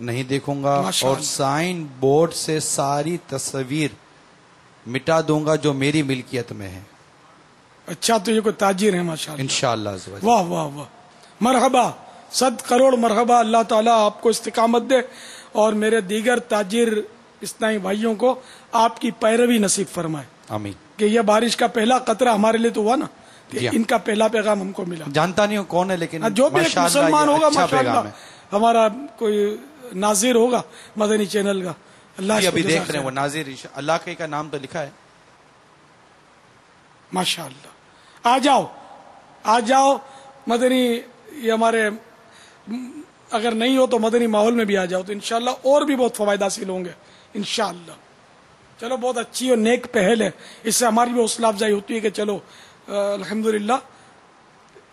نہیں دیکھوں گا ماشاء اور اللہ۔ سائن بورڈ سے ساری تصویر مٹا دوں گا جو میری ملکیت میں ہے اچھا، تو یہ کوئی تاجر ہے ماشاء اللہ۔ انشاءاللہ عز و جل۔ واہ واہ واہ، مرحبا، 100 کروڑ مرحبا، اللہ تعالیٰ آپ کو استقامت دے اور میرے دیگر تاجر اسلامی بھائیوں کو آپ کی پیروی نصیب فرمائے آمین۔ کہ یہ بارش کا پہلا قطرہ ہمارے لیے تو ہوا نا، کہ جی ہاں۔ ان کا پہلا پیغام ہم کو ملا۔ جانتا نہیں ہوں کون ہے لیکن جو بھی ایک ماشاءاللہ مسلمان یہ ہوگا اچھا ماشاءاللہ پیغام ہے۔ ہمارا کوئی ناظر ہوگا مدنی چینل کا، اللہ جی اس کو ابھی جزا دیکھ رہے ہیں وہ خیر۔ ناظر اللہ کے کا نام تو لکھا ہے۔ ماشاء اللہ، آ جاؤ آ جاؤ مدنی، یہ ہمارے اگر نہیں ہو تو مدنی ماحول میں بھی آ جاؤ تو انشاءاللہ اور بھی بہت فوائد حاصل ہوں گے انشاءاللہ۔ چلو بہت اچھی اور نیک پہل ہے، اس سے ہماری بھی حوصلہ افزائی ہوتی ہے کہ چلو الحمدللہ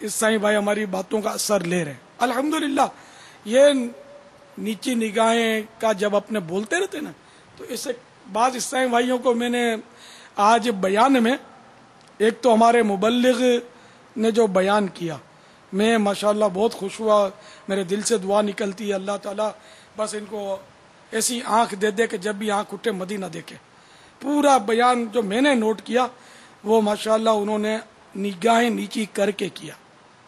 عیسائی بھائی ہماری باتوں کا اثر لے رہے ہیں الحمدللہ۔ یہ نیچی نگاہیں کا جب اپنے بولتے رہتے نا تو اس سے بعض عیسائی بھائیوں کو میں نے آج بیان میں، ایک تو ہمارے مبلغ نے جو بیان کیا، میں ماشاءاللہ بہت خوش ہوا، میرے دل سے دعا نکلتی ہے اللہ تعالیٰ بس ان کو ایسی آنکھ دے دے کہ جب بھی آنکھ اٹھے مدینہ دیکھے۔ پورا بیان جو میں نے نوٹ کیا وہ ماشاءاللہ انہوں نے نگاہیں نیچی کر کے کیا،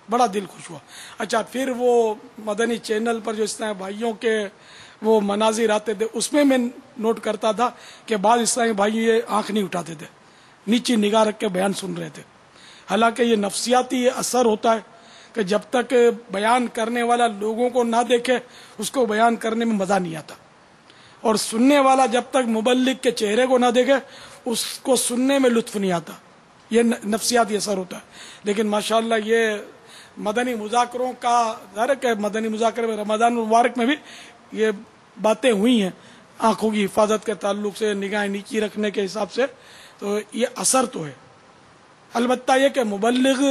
بڑا دل خوش ہوا۔ اچھا، پھر وہ مدنی چینل پر جو اسلامی بھائیوں کے وہ مناظر آتے تھے اس میں نوٹ کرتا تھا کہ بعض اسلامی بھائی یہ آنکھ نہیں اٹھاتے تھے، نیچی نگاہ رکھ کے بیان سن رہے تھے۔ حالانکہ یہ نفسیاتی اثر ہوتا ہے کہ جب تک بیان کرنے والا لوگوں کو نہ دیکھے اس کو بیان کرنے میں مزہ نہیں آتا، اور سننے والا جب تک مبلغ کے چہرے کو نہ دیکھے اس کو سننے میں لطف نہیں آتا، یہ نفسیاتی اثر ہوتا ہے۔ لیکن ماشاءاللہ یہ مدنی مذاکروں کا ظاہر ہے کہ مدنی مذاکرے میں رمضان المبارک میں بھی یہ باتیں ہوئی ہیں آنکھوں کی حفاظت کے تعلق سے، نگاہیں نیچی رکھنے کے حساب سے، تو یہ اثر تو ہے۔ البتہ یہ کہ مبلغ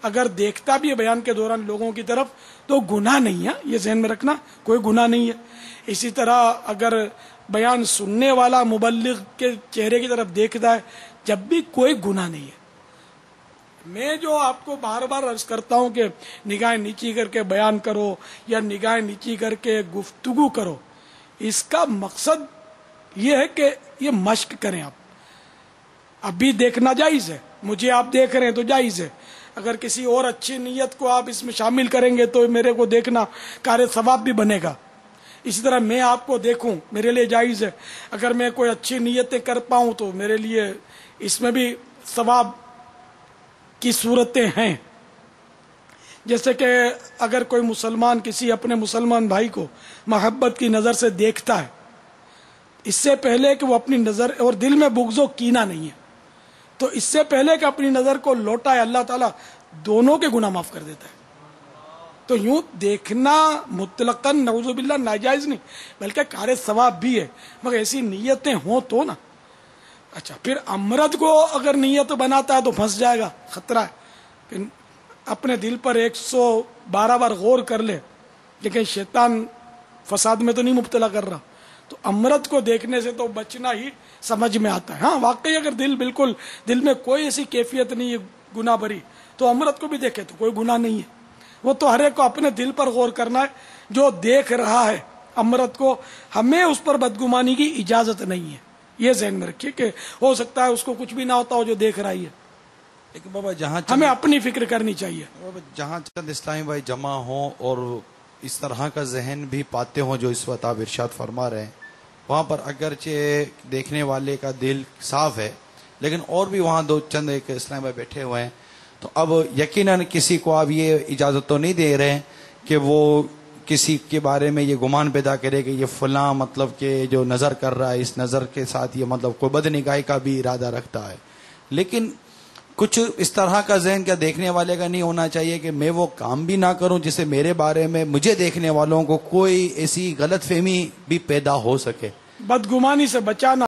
اگر دیکھتا بھی ہے بیان کے دوران لوگوں کی طرف تو گناہ نہیں ہے، یہ ذہن میں رکھنا، کوئی گناہ نہیں ہے۔ اسی طرح اگر بیان سننے والا مبلغ کے چہرے کی طرف دیکھتا ہے جب بھی کوئی گناہ نہیں ہے۔ میں جو آپ کو بار بار عرض کرتا ہوں کہ نگاہیں نیچی کر کے بیان کرو یا نگاہیں نیچی کر کے گفتگو کرو، اس کا مقصد یہ ہے کہ یہ مشق کریں آپ۔ ابھی دیکھنا جائز ہے، مجھے آپ دیکھ رہے ہیں تو جائز ہے، اگر کسی اور اچھی نیت کو آپ اس میں شامل کریں گے تو میرے کو دیکھنا کار ثواب بھی بنے گا۔ اسی طرح میں آپ کو دیکھوں میرے لیے جائز ہے، اگر میں کوئی اچھی نیتیں کر پاؤں تو میرے لیے اس میں بھی ثواب کی صورتیں ہیں۔ جیسے کہ اگر کوئی مسلمان کسی اپنے مسلمان بھائی کو محبت کی نظر سے دیکھتا ہے، اس سے پہلے کہ وہ اپنی نظر، اور دل میں بغض و کینہ نہیں ہے، تو اس سے پہلے کہ اپنی نظر کو لوٹائے اللہ تعالیٰ دونوں کے گناہ معاف کر دیتا ہے۔ تو یوں دیکھنا مطلقاً نعوذ باللہ ناجائز نہیں بلکہ کار ثواب بھی ہے، مگر ایسی نیتیں ہوں تو نا۔ اچھا، پھر امرد کو اگر نیت بناتا ہے تو پھنس جائے گا، خطرہ ہے کہ اپنے دل پر 112 بار غور کر لے، لیکن شیطان فساد میں تو نہیں مبتلا کر رہا، تو امرد کو دیکھنے سے تو بچنا ہی سمجھ میں آتا ہے۔ ہاں واقعی اگر دل میں کوئی ایسی کیفیت نہیں ہے گناہ بری تو امرد کو بھی دیکھے تو کوئی گناہ نہیں ہے، وہ تو ہر ایک کو اپنے دل پر غور کرنا ہے۔ جو دیکھ رہا ہے امرد کو، ہمیں اس پر بدگمانی کی اجازت نہیں ہے، یہ ذہن میں رکھیے کہ ہو سکتا ہے اس کو کچھ بھی نہ ہوتا ہو جو دیکھ رہا ہے، لیکن بابا جہاں ہمیں اپنی فکر کرنی چاہیے۔ جہاں چند اسلامی بھائی جمع ہوں اور اس طرح کا ذہن بھی پاتے ہوں جو اس وقت آپ ارشاد فرما رہے ہیں، وہاں پر اگرچہ دیکھنے والے کا دل صاف ہے لیکن اور بھی وہاں دو چند ایک اسلامی بھائی بیٹھے ہوئے ہیں، تو اب یقیناً کسی کو آپ یہ اجازت تو نہیں دے رہے کہ وہ کسی کے بارے میں یہ گمان پیدا کرے کہ یہ فلاں مطلب کہ جو نظر کر رہا ہے اس نظر کے ساتھ یہ مطلب کوئی بدنگاہی کا بھی ارادہ رکھتا ہے، لیکن کچھ اس طرح کا ذہن کیا دیکھنے والے کا نہیں ہونا چاہیے کہ میں وہ کام بھی نہ کروں جس سے میرے بارے میں مجھے دیکھنے والوں کو کوئی ایسی غلط فہمی بھی پیدا ہو سکے۔ بدگمانی سے بچانا